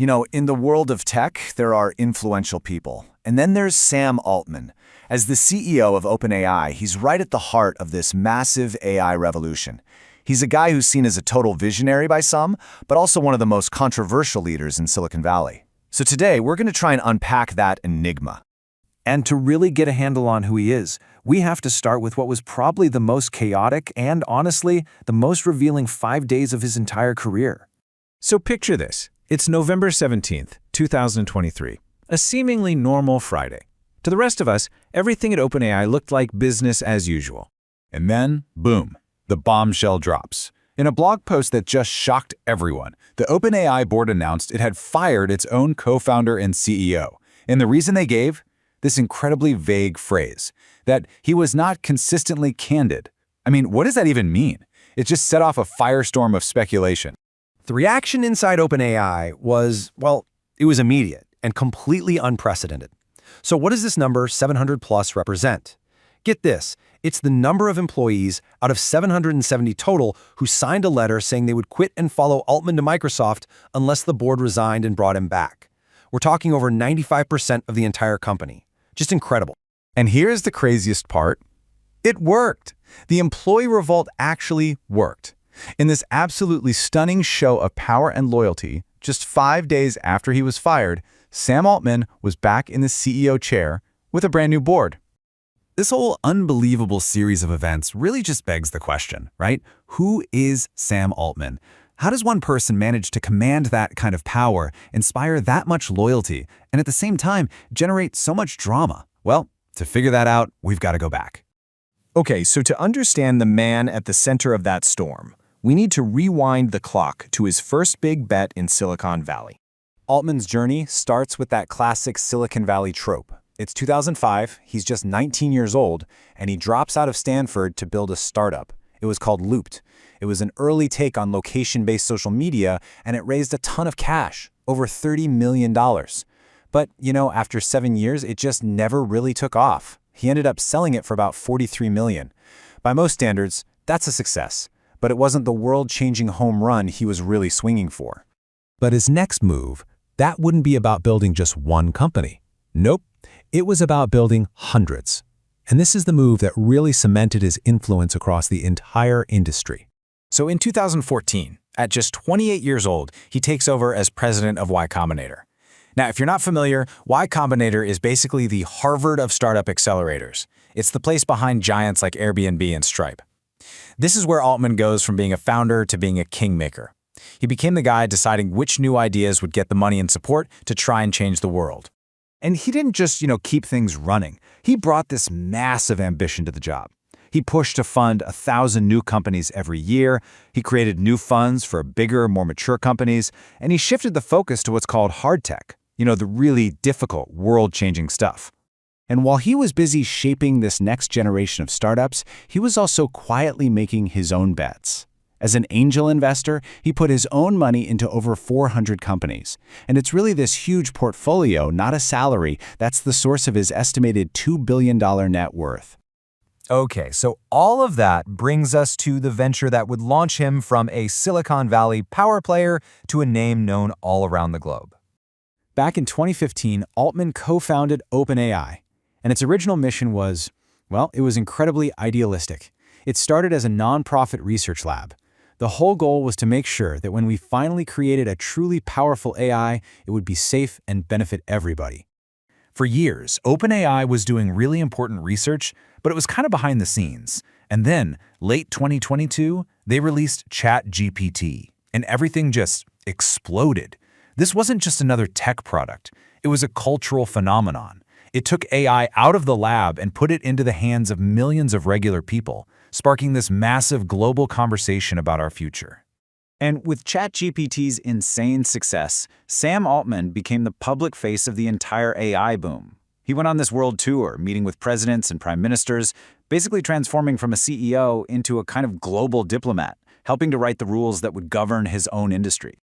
You know, in the world of tech, there are influential people. And then there's Sam Altman. As the CEO of OpenAI, he's right at the heart of this massive AI revolution. He's a guy who's seen as a total visionary by some, but also one of the most controversial leaders in Silicon Valley. So today, we're going to try and unpack that enigma. And to really get a handle on who he is, we have to start with what was probably the most chaotic and, honestly, the most revealing 5 days of his entire career. So picture this. It's November 17th, 2023, a seemingly normal Friday. To the rest of us, everything at OpenAI looked like business as usual. And then, boom, the bombshell drops. In a blog post that just shocked everyone, the OpenAI board announced it had fired its own co-founder and CEO. And the reason they gave? This incredibly vague phrase, that he was not consistently candid. I mean, what does that even mean? It just set off a firestorm of speculation. The reaction inside OpenAI was, well, it was immediate and completely unprecedented. So what does this number 700 plus represent? Get this, it's the number of employees out of 770 total who signed a letter saying they would quit and follow Altman to Microsoft unless the board resigned and brought him back. We're talking over 95% of the entire company. Just incredible. And here's the craziest part. It worked. The employee revolt actually worked. In this absolutely stunning show of power and loyalty, just 5 days after he was fired, Sam Altman was back in the CEO chair with a brand new board. This whole unbelievable series of events really just begs the question, right? Who is Sam Altman? How does one person manage to command that kind of power, inspire that much loyalty, and at the same time generate so much drama? Well, to figure that out, we've got to go back. Okay, so to understand the man at the center of that storm, we need to rewind the clock to his first big bet in Silicon Valley. Altman's journey starts with that classic Silicon Valley trope. It's 2005, he's just 19 years old, and he drops out of Stanford to build a startup. It was called Loopt. It was an early take on location-based social media, and it raised a ton of cash, over $30 million. But, you know, after 7 years, it just never really took off. He ended up selling it for about $43 million. By most standards, that's a success. But it wasn't the world-changing home run he was really swinging for. But his next move, that wouldn't be about building just one company. Nope, it was about building hundreds. And this is the move that really cemented his influence across the entire industry. So in 2014, at just 28 years old, he takes over as president of Y Combinator. Now, if you're not familiar, Y Combinator is basically the Harvard of startup accelerators. It's the place behind giants like Airbnb and Stripe. This is where Altman goes from being a founder to being a kingmaker. He became the guy deciding which new ideas would get the money and support to try and change the world. And he didn't just, keep things running. He brought this massive ambition to the job. He pushed to fund 1,000 new companies every year. He created new funds for bigger, more mature companies. And he shifted the focus to what's called hard tech, the really difficult, world-changing stuff. And while he was busy shaping this next generation of startups, he was also quietly making his own bets. As an angel investor, he put his own money into over 400 companies. And it's really this huge portfolio, not a salary, that's the source of his estimated $2 billion net worth. Okay, so all of that brings us to the venture that would launch him from a Silicon Valley power player to a name known all around the globe. Back in 2015, Altman co-founded OpenAI. And its original mission was, well, it was incredibly idealistic. It started as a nonprofit research lab. The whole goal was to make sure that when we finally created a truly powerful AI, it would be safe and benefit everybody. For years, OpenAI was doing really important research, but it was kind of behind the scenes. And then, late 2022, they released ChatGPT, and everything just exploded. This wasn't just another tech product. It was a cultural phenomenon. It took AI out of the lab and put it into the hands of millions of regular people, sparking this massive global conversation about our future. And with ChatGPT's insane success, Sam Altman became the public face of the entire AI boom. He went on this world tour, meeting with presidents and prime ministers, basically transforming from a CEO into a kind of global diplomat, helping to write the rules that would govern his own industry.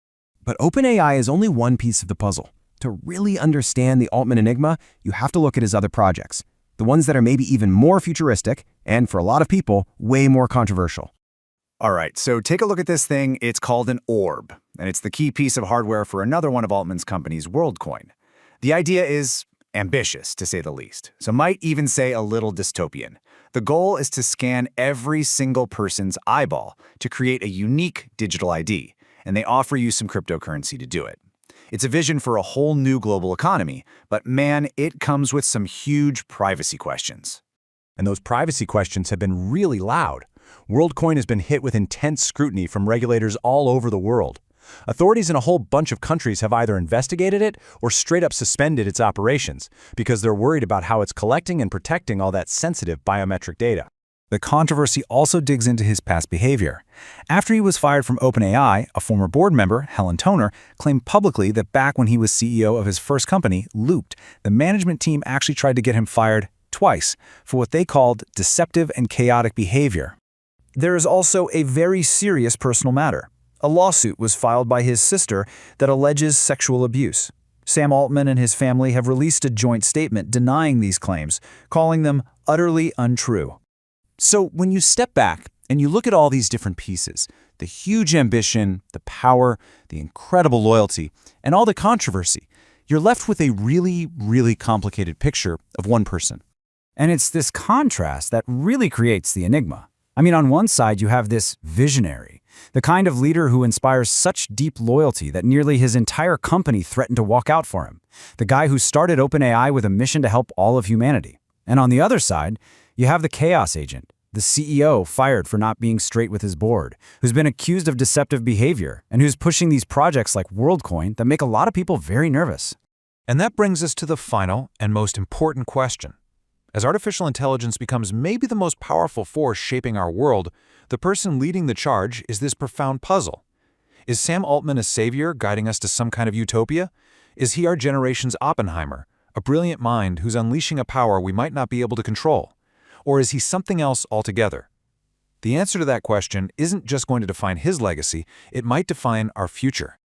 But OpenAI is only one piece of the puzzle. To really understand the Altman enigma, you have to look at his other projects, the ones that are maybe even more futuristic and, for a lot of people, way more controversial. All right, so take a look at this thing. It's called an orb, and it's the key piece of hardware for another one of Altman's companies, Worldcoin. The idea is ambitious, to say the least, so might even say a little dystopian. The goal is to scan every single person's eyeball to create a unique digital ID, and they offer you some cryptocurrency to do it. It's a vision for a whole new global economy, but man, it comes with some huge privacy questions. And those privacy questions have been really loud. Worldcoin has been hit with intense scrutiny from regulators all over the world. Authorities in a whole bunch of countries have either investigated it or straight up suspended its operations because they're worried about how it's collecting and protecting all that sensitive biometric data. The controversy also digs into his past behavior. After he was fired from OpenAI, a former board member, Helen Toner, claimed publicly that back when he was CEO of his first company, Loopt, the management team actually tried to get him fired twice for what they called deceptive and chaotic behavior. There is also a very serious personal matter. A lawsuit was filed by his sister that alleges sexual abuse. Sam Altman and his family have released a joint statement denying these claims, calling them utterly untrue. So when you step back and you look at all these different pieces, the huge ambition, the power, the incredible loyalty, and all the controversy, you're left with a really, really complicated picture of one person. And it's this contrast that really creates the enigma. I mean, on one side, you have this visionary, the kind of leader who inspires such deep loyalty that nearly his entire company threatened to walk out for him, the guy who started OpenAI with a mission to help all of humanity. And on the other side, you have the chaos agent, the CEO fired for not being straight with his board, who's been accused of deceptive behavior, and who's pushing these projects like Worldcoin that make a lot of people very nervous. And that brings us to the final and most important question. As artificial intelligence becomes maybe the most powerful force shaping our world, the person leading the charge is this profound puzzle. Is Sam Altman a savior guiding us to some kind of utopia? Is he our generation's Oppenheimer, a brilliant mind who's unleashing a power we might not be able to control? Or is he something else altogether? The answer to that question isn't just going to define his legacy, it might define our future.